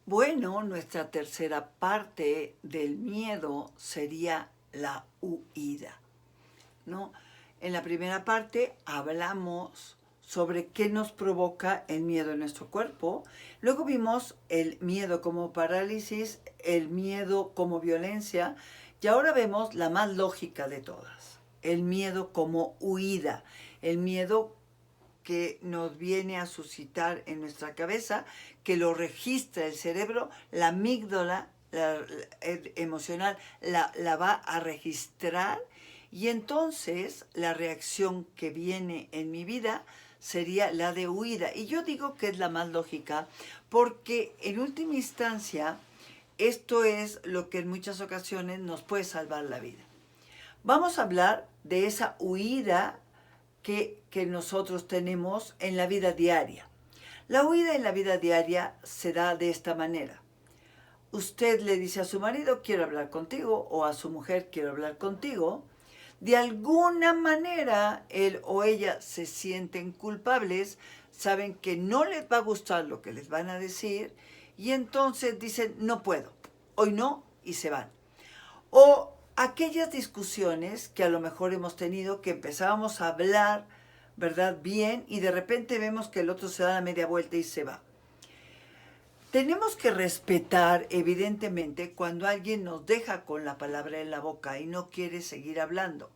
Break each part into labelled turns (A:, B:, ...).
A: Bueno, nuestra tercera parte del miedo sería la huida, ¿no? En la primera parte hablamos sobre qué nos provoca el miedo en nuestro cuerpo. Luego vimos el miedo como parálisis, el miedo como violencia, y ahora vemos la más lógica de todas, el miedo como huida, el miedo que nos viene a suscitar en nuestra cabeza, que lo registra el cerebro, la amígdala emocional la va a registrar, y entonces la reacción que viene en mi vida sería la de huida. Y yo digo que es la más lógica porque en última instancia esto es lo que en muchas ocasiones nos puede salvar la vida. Vamos a hablar de esa huida que nosotros tenemos en la vida diaria. La huida en la vida diaria se da de esta manera. Usted le dice a su marido, quiero hablar contigo, o a su mujer, quiero hablar contigo. De alguna manera, él o ella se sienten culpables, saben que no les va a gustar lo que les van a decir, y entonces dicen, no puedo, hoy no, y se van. O aquellas discusiones que a lo mejor hemos tenido, que empezábamos a hablar, ¿verdad? Bien, y de repente vemos que el otro se da la media vuelta y se va. Tenemos que respetar, evidentemente, cuando alguien nos deja con la palabra en la boca y no quiere seguir hablando.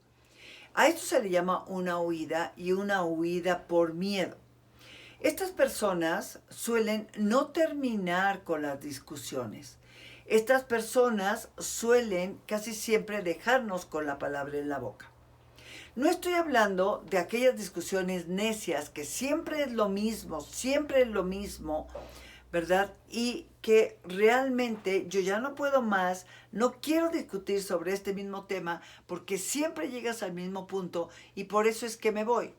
A: A esto se le llama una huida, y una huida por miedo. Estas personas suelen no terminar con las discusiones. Estas personas suelen casi siempre dejarnos con la palabra en la boca. No estoy hablando de aquellas discusiones necias que siempre es lo mismo, ¿verdad? Y que realmente yo ya no puedo más, no quiero discutir sobre este mismo tema porque siempre llegas al mismo punto y por eso es que me voy.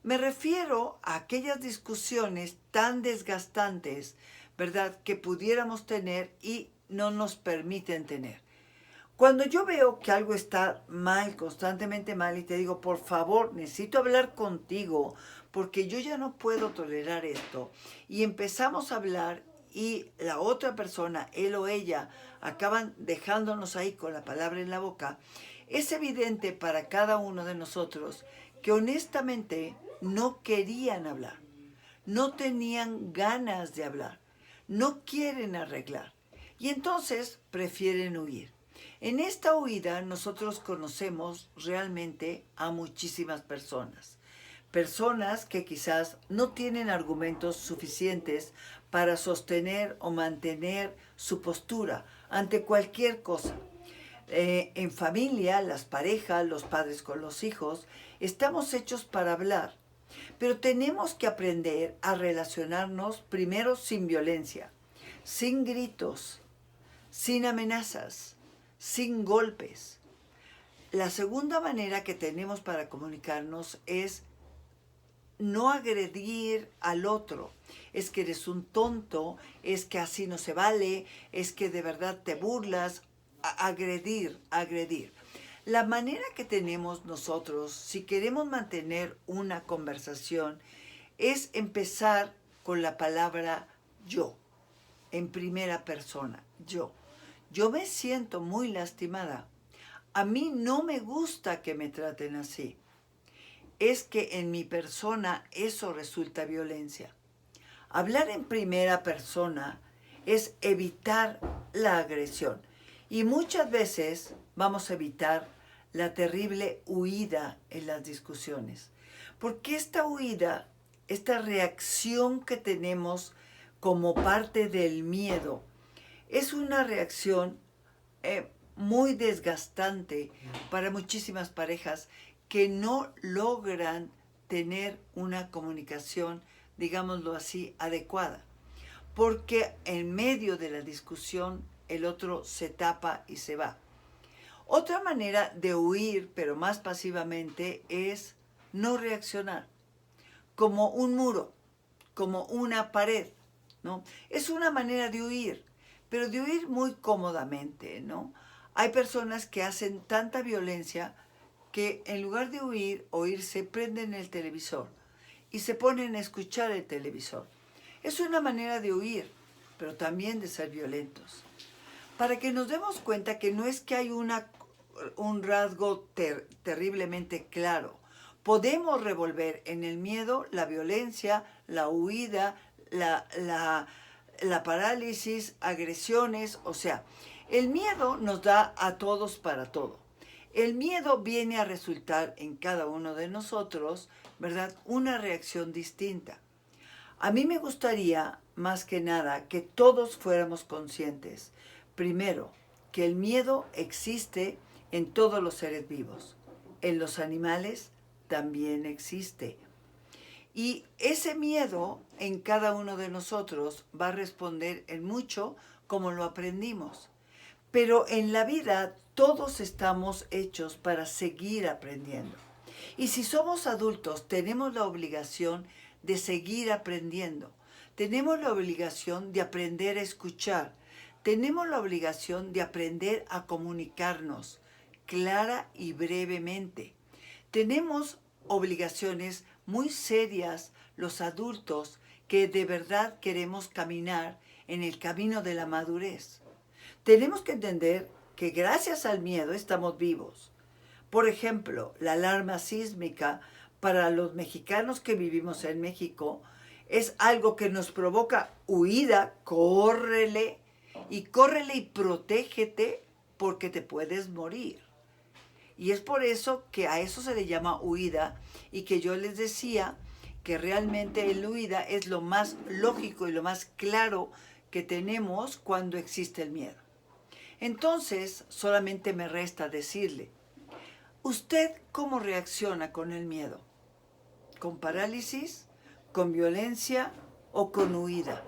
A: Me refiero a aquellas discusiones tan desgastantes, ¿verdad?, que pudiéramos tener y no nos permiten tener. Cuando yo veo que algo está mal, constantemente mal, y te digo, por favor, necesito hablar contigo, porque yo ya no puedo tolerar esto, y empezamos a hablar y la otra persona, él o ella, acaban dejándonos ahí con la palabra en la boca, es evidente para cada uno de nosotros que honestamente no querían hablar, no tenían ganas de hablar, no quieren arreglar, y entonces prefieren huir. En esta huida nosotros conocemos realmente a muchísimas personas. Personas que quizás no tienen argumentos suficientes para sostener o mantener su postura ante cualquier cosa. En familia, las parejas, los padres con los hijos, estamos hechos para hablar. Pero tenemos que aprender a relacionarnos primero sin violencia, sin gritos, sin amenazas, sin golpes. La segunda manera que tenemos para comunicarnos es no agredir al otro. Es que eres un tonto, es que así no se vale, es que de verdad te burlas. Agredir. La manera que tenemos nosotros, si queremos mantener una conversación, es empezar con la palabra yo, en primera persona, yo. Yo me siento muy lastimada. A mí no me gusta que me traten así. Es que en mi persona eso resulta violencia. Hablar en primera persona es evitar la agresión. Y muchas veces vamos a evitar la terrible huida en las discusiones. Porque esta huida, esta reacción que tenemos como parte del miedo, es una reacción muy desgastante para muchísimas parejas que no logran tener una comunicación, digámoslo así, adecuada. Porque en medio de la discusión el otro se tapa y se va. Otra manera de huir, pero más pasivamente, es no reaccionar, como un muro, como una pared, ¿no? Es una manera de huir, pero de huir muy cómodamente, ¿no? Hay personas que hacen tanta violencia que en lugar de huir o irse, prenden el televisor y se ponen a escuchar el televisor. Es una manera de huir, pero también de ser violentos. Para que nos demos cuenta que no es que hay un rasgo terriblemente claro. Podemos revolver en el miedo la violencia, la huida, la parálisis, agresiones, o sea, el miedo nos da a todos para todo. El miedo viene a resultar en cada uno de nosotros, ¿verdad?, una reacción distinta. A mí me gustaría, más que nada, que todos fuéramos conscientes, primero, que el miedo existe en todos los seres vivos. En los animales también existe. Y ese miedo en cada uno de nosotros va a responder en mucho como lo aprendimos. Pero en la vida todos estamos hechos para seguir aprendiendo. Y si somos adultos, tenemos la obligación de seguir aprendiendo. Tenemos la obligación de aprender a escuchar. Tenemos la obligación de aprender a comunicarnos clara y brevemente. Tenemos obligaciones muy serias los adultos que de verdad queremos caminar en el camino de la madurez. Tenemos que entender que gracias al miedo estamos vivos. Por ejemplo, la alarma sísmica para los mexicanos que vivimos en México es algo que nos provoca huida, córrele y protégete porque te puedes morir. Y es por eso que a eso se le llama huida y que yo les decía que realmente la huida es lo más lógico y lo más claro que tenemos cuando existe el miedo. Entonces, solamente me resta decirle, ¿usted cómo reacciona con el miedo? ¿Con parálisis? ¿Con violencia? ¿O con huida?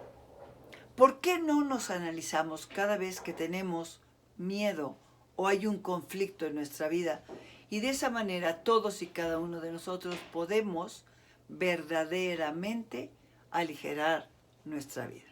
A: ¿Por qué no nos analizamos cada vez que tenemos miedo o hay un conflicto en nuestra vida? Y de esa manera todos y cada uno de nosotros podemos verdaderamente aligerar nuestra vida.